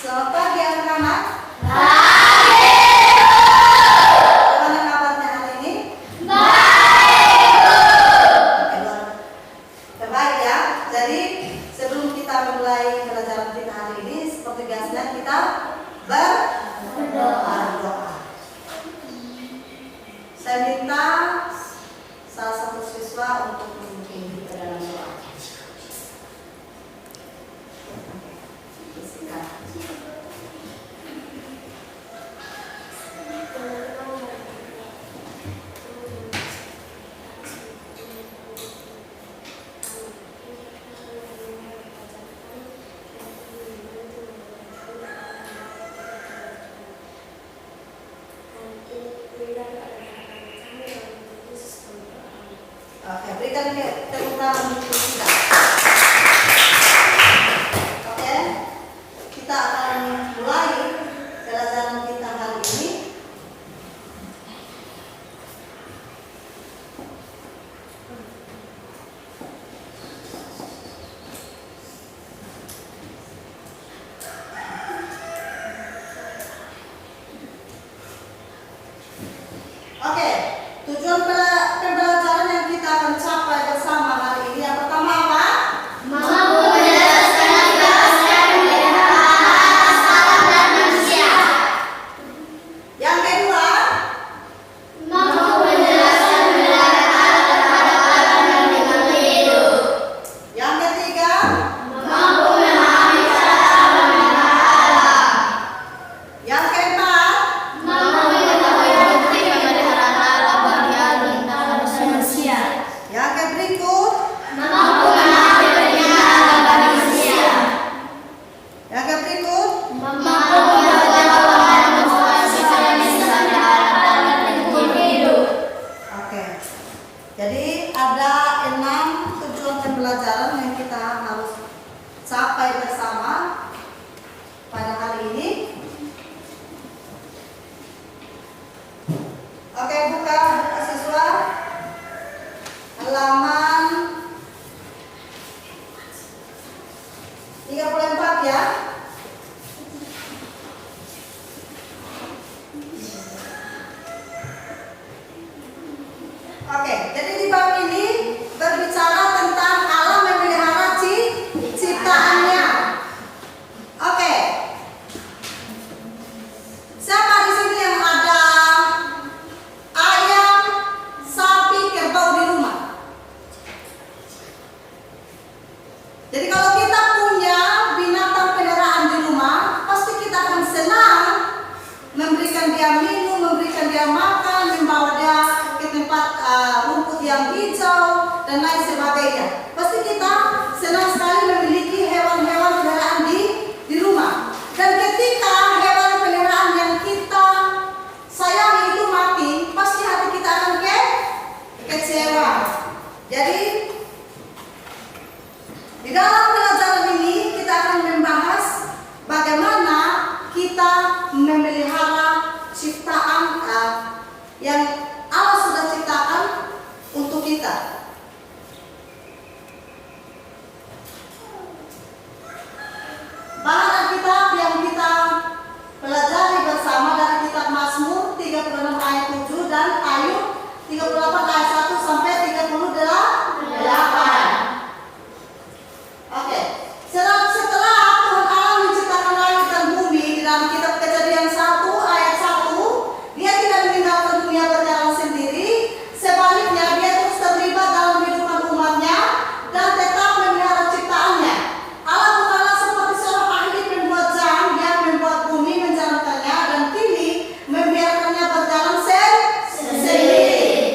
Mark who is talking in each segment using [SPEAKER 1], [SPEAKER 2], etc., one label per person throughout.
[SPEAKER 1] Selamat pagi anak-anak. Bagaimana kabarnya hari ini? Baik ya. Jadi sebelum kita mulai pelajaran kita hari ini, seperti biasanya kita berdoa. Saya minta salah satu siswa untuk memimpin kita dalam doa. Oke, berikan tepuk tangan untuk kita. Oke, kita akan mulai pelajaran kita hari ini. Oke, tujuan pembelajaran yang kita akan capai bersama hari ini yang pertama apa?
[SPEAKER 2] Mampu menjelaskan dan menjelaskan pemeliharaan alam dan manusia.
[SPEAKER 1] Yang kedua,
[SPEAKER 2] Mampu menjelaskan pemeliharaan terhadap alam dan lingkungan hidup.
[SPEAKER 1] yang ketiga,
[SPEAKER 2] Mampu memahami cara memelihara alam.
[SPEAKER 1] yang keempat,
[SPEAKER 2] Mampu mengetahui bukti pemeliharaan alam bagi alam dan manusia.
[SPEAKER 1] yang berikut,
[SPEAKER 2] Mampu memahami pemeliharaan bagi manusia.
[SPEAKER 1] yang berikut.
[SPEAKER 2] Mampu menjawab dan menguasai pemeliharaan alam dan lingkungan hidup.
[SPEAKER 1] Oke. Jadi ada 6 tujuan pembelajaran yang kita harus capai bersama pada hari ini. Oke, buka siswa halaman 34 ya. Oke, jadi di bab ini berbicara tentang alam memelihara ciptaannya. Oke. Siapa di sini yang ada ayam, sapi, kerbau di rumah? Jadi kalau kita punya binatang peliharaan di rumah, pasti kita akan senang memberikan dia minum, memberikan dia makan, membawa dia ke tempat rumput yang hijau dan lain sebagainya. Pasti kita senang sekali memiliki hewan-hewan peliharaan di rumah. Dan ketika hewan peliharaan yang kita sayangi itu mati, pasti hati kita akan kecewa. Jadi di dalam pelajaran ini kita akan membahas bagaimana kita memelihara ciptaan yang Allah sudah ciptakan untuk kita. Bahan Alkitab yang kita pelajari bersama dari kitab Mazmur 36 ayat 7 dan Ayub 38 ayat 1 sampai 38. Oke, setelah Tuhan Allah menciptakan langit dan bumi di dalam kitab Kejadian 1 ayat 1, Dia tidak meninggalkan dunia berjalan sendiri, sebaliknya Dia terus terlibat dalam kehidupan umatnya dan tetap memelihara ciptaannya. Allah bukanlah seperti seorang ahli pembuat jam yang membuat bumi menjalankannya dan kini membiarkannya berjalan sendiri.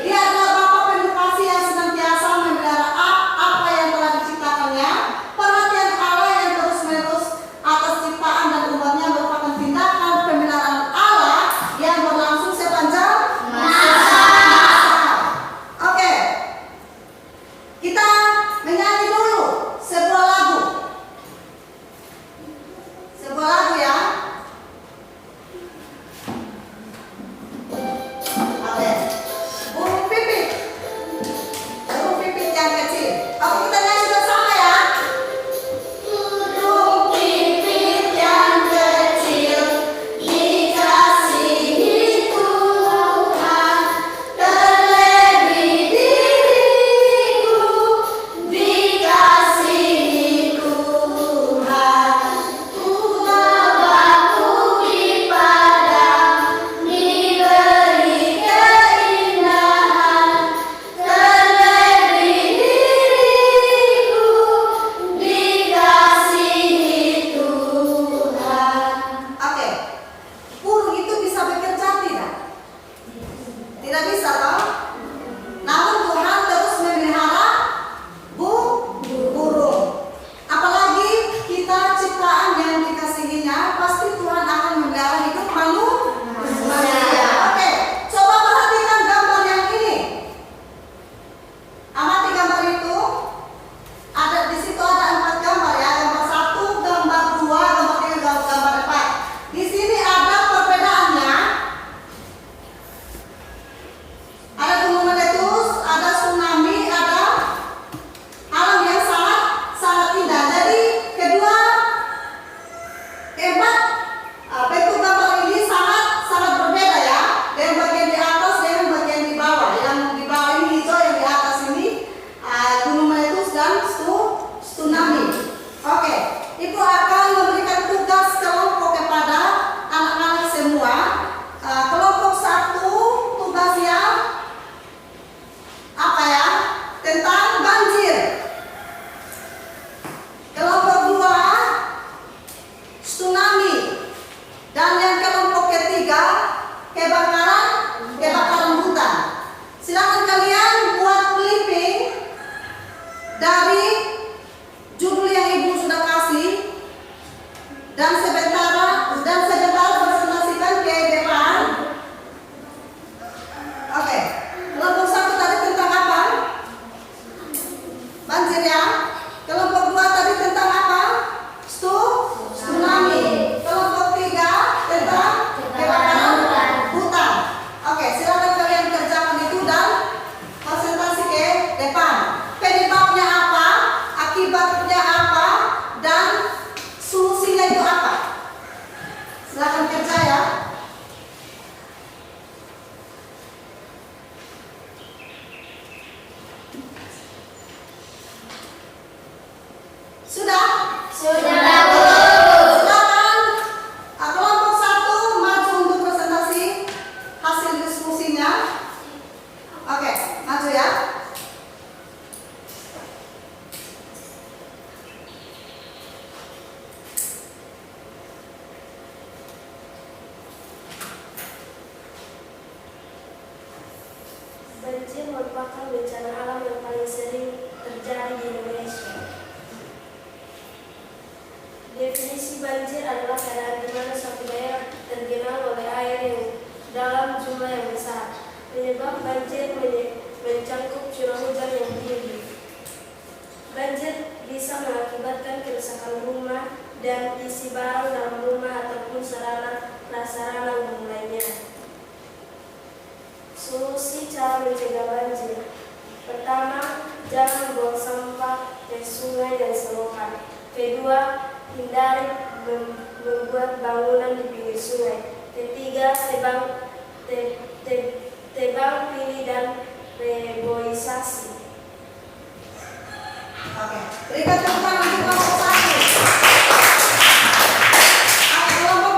[SPEAKER 1] Dia adalah Bapa penuh kasih yang senantiasa memelihara apa yang telah diciptakannya. Perhatian Allah yang terus-menerus atas ciptaan dan umatnya merupakan tindakan pemeliharaan Allah yang berlangsung sepanjang masa. Oke, kita menyanyi dulu sebuah lagu. Sebuah lagu ya. Oke, burung pipit. Burung pipit yang kecil. Oke, kita nyanyi bersama ya. Burung pipit yang kecil. Dan sebentar presentasikan ke depan. Oke, kelompok 1 tadi tentang apa? Banjir ya. Kelompok 2 tadi tentang apa? Tsunami. Kelompok 3 tentang kebakaran hutan. Oke, silakan kalian kerjakan itu dan presentasi ke depan. Penyebabnya apa? Akibatnya apa? Dan solusinya itu apa? Silakan kerja ya. Sudah?
[SPEAKER 2] Sudah, Bu.
[SPEAKER 1] Silakan kelompok 1 maju untuk presentasi hasil diskusinya. Oke, maju ya.
[SPEAKER 3] Banjir merupakan bencana alam yang paling sering terjadi di Indonesia. Definisi banjir adalah keadaan di mana suatu daerah tergenang oleh air yang dalam jumlah yang besar. Penyebab banjir mencangkup curah hujan yang tinggi. Banjir bisa mengakibatkan kerusakan rumah dan isi barang dalam rumah ataupun sarana prasarana umum lainnya. Solusi cara mencegah banjir. Pertama, jangan buang sampah ke sungai dan selokan. Kedua, hindari membuat bangunan di pinggir sungai. Ketiga, tebang pilih dan reboisasi.
[SPEAKER 1] Oke, berikan tepuk tangan untuk kelompok 1. Oke, kelompok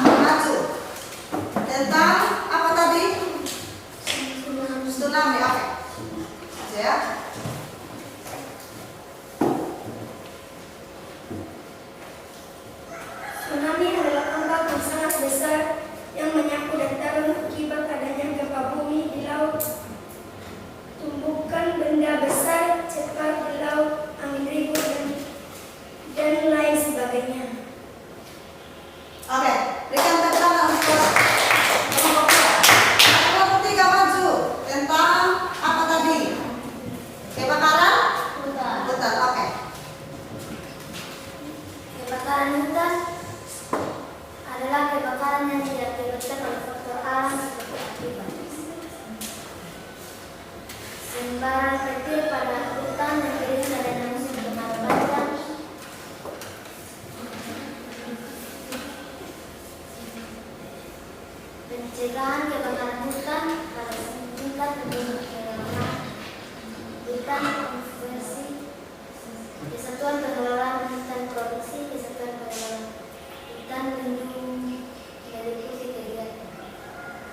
[SPEAKER 1] 2 maju. Tentang apa tadi? Tsunami. Oke. Maju ya.
[SPEAKER 3] Tsunami adalah ombak yang sangat besar yang menyapu dan tarun akibat adanya gempa bumi di laut. Tumbukan benda besar cepat di laut, angin ribut dan lain sebagainya.
[SPEAKER 1] Oke, berikan tepuk tangan untuk kelompok 2. Kelompok 3 maju. Tentang apa tadi? Kebakaran hutan. Oke.
[SPEAKER 2] Kebakaran hutan adalah kebakaran yang diakibatkan oleh faktor alam seperti akibat sembaran petir pada hutan yang kering pada musim kemarau panjang, pencegahan kebakaran hutan pada tingkat pengelolaan hutan konservasi, kesatuan pengelolaan hutan produksi, kesatuan pengelolaan hutan lindung meliputi kegiatan.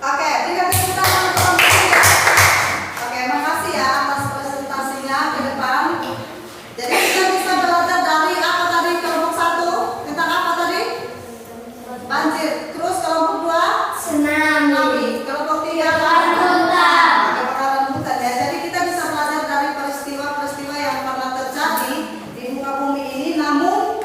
[SPEAKER 1] Oke, berikan tepuk tangan untuk kelompok 3. Oke, makasih ya atas presentasinya ke depan. Jadi kita bisa belajar dari apa tadi kelompok 1 tentang apa tadi? Banjir. Terus kelompok 2 tsunami. Kelompok 3 kebakaran hutan ya. Jadi kita bisa belajar dari peristiwa-peristiwa yang pernah terjadi di muka bumi ini. Namun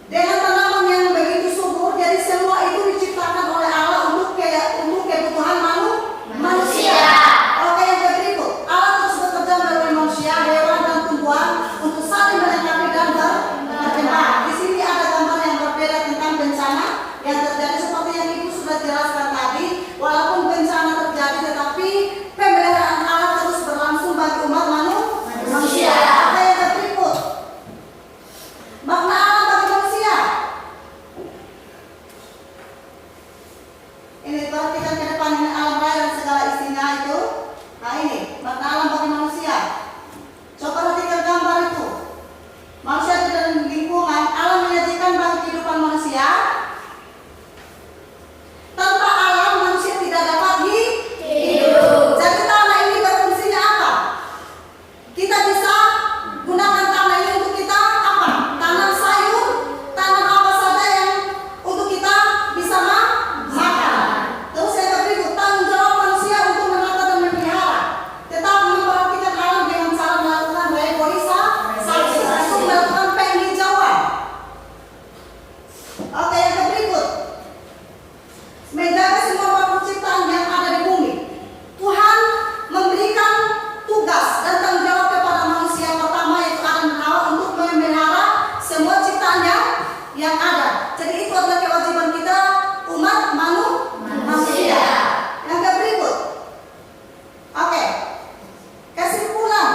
[SPEAKER 1] dengan tanaman yang begitu subur. Jadi semua itu diciptakan oleh Allah untuk kebutuhan manusia. Oke, yang berikut, Allah terus bekerja melalui manusia, hewan dan tumbuhan untuk saling melengkapi dan berkembang. Di sini ada gambar yang berbeda tentang bencana yang terjadi seperti yang Ibu sudah jelaskan tadi. Walaupun bencana terjadi, tetapi pemeliharaan Allah terus berlangsung bagi umat manusia. Oke, yang berikut, makna alam bagi manusia. Ini perhatikan ke depan, ini alam raya dan segala isinya itu. Nah ini, makna alam bagi manusia. Coba perhatikan gambar itu. Manusia di dalam lingkungan, alam menyajikan bagi kehidupan manusia. Tanpa alam, manusia tidak dapat hidup. Jadi tanah ini berfungsinya apa? Kita bisa gunakan tanah ini untuk kita apa? Tanam sayur, tanam apa saja yang untuk kita bisa makan. Terus yang berikut, tanggung jawab manusia untuk menata dan memelihara. Tetap memperhatikan alam dengan cara melakukan reboisasi untuk melakukan penghijauan. Oke, yang berikut, menjaga semua makhluk ciptaan yang ada di bumi. Tuhan memberikan tugas dan tanggung jawab kepada manusia pertama, yaitu Adam dan Hawa, untuk memelihara semua ciptaannya yang ada. Jadi itu adalah kewajiban kita umat manusia. Yang berikut, oke, kesimpulan.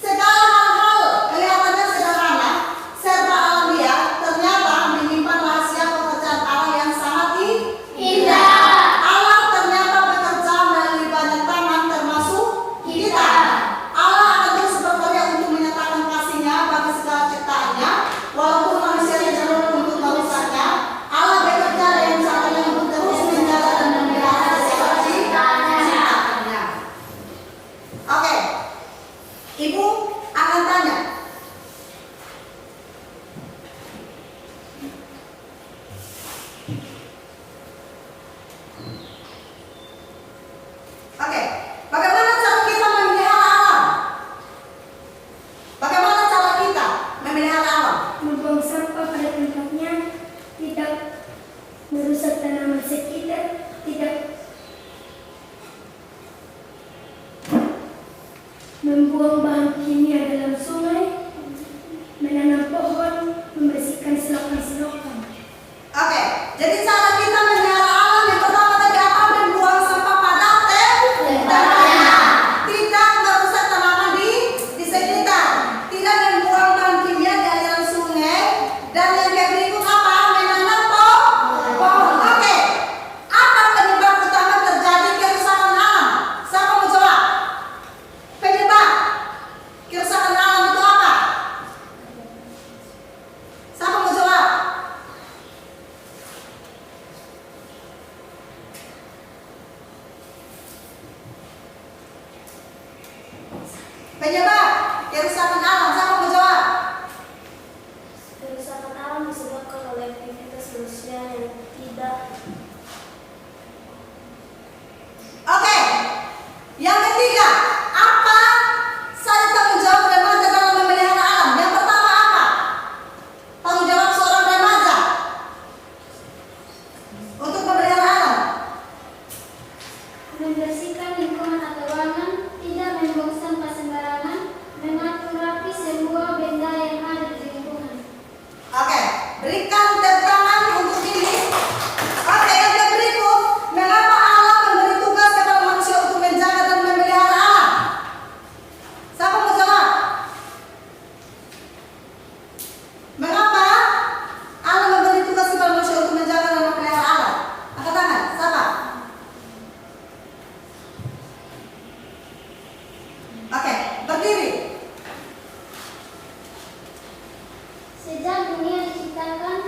[SPEAKER 1] Segala hal-hal kelihatannya sederhana, serba alamiah, ternyata menyimpan rahasia pekerjaan Allah yang sangat indah. Allah ternyata bekerja melalui banyak tangan, termasuk kita. Allah akan terus bekerja untuk menyatakan kasih-Nya bagi segala ciptaannya, walaupun manusia cenderung untuk merusaknya. Allah bekerja dengan caranya untuk terus menjaga dan memelihara segala ciptaannya. Oke, Ibu akan tanya. Oke, bagaimana cara kita memelihara alam? Bagaimana cara kita memelihara alam?
[SPEAKER 2] Membuang sampah pada tempatnya, tidak merusak tanaman sekitar, tidak membuang bahan kimia dalam sungai, menanam pohon, membersihkan selokan-selokan.
[SPEAKER 1] Oke, jadi cara kita memelihara alam yang pertama tadi apa? Membuang sampah pada tempatnya. Tidak merusak tanaman di sekitar. Tidak membuang bahan kimia di aliran sungai. Dan yang berikut apa? Menanam pohon. Oke, apa penyebab utama terjadi kerusakan alam? Siapa mau jawab? Penyebab kerusakan alam itu apa? Siapa mau jawab? Penyebab kerusakan alam, siapa mau jawab?
[SPEAKER 3] Kerusakan alam disebabkan oleh aktivitas manusia yang tidak
[SPEAKER 1] Oke, yang ketiga, apa saja tanggung jawab remaja dalam memelihara alam? Yang pertama apa? Tanggung jawab seorang remaja untuk memelihara alam.
[SPEAKER 2] Membersihkan lingkungan atau ruangan, tidak membuang sampah sembarangan, mengatur rapi semua benda yang ada di lingkungan.
[SPEAKER 1] Oke, berikan tepuk tangan untuk ini. Oke, yang berikut, mengapa Allah memberi tugas kepada manusia untuk menjaga dan memelihara alam? Siapa mau jawab? Mengapa Allah memberi tugas kepada manusia untuk menjaga dan memelihara alam? Angkat tangan, siapa? Oke, berdiri.
[SPEAKER 2] Sejak dunia diciptakan,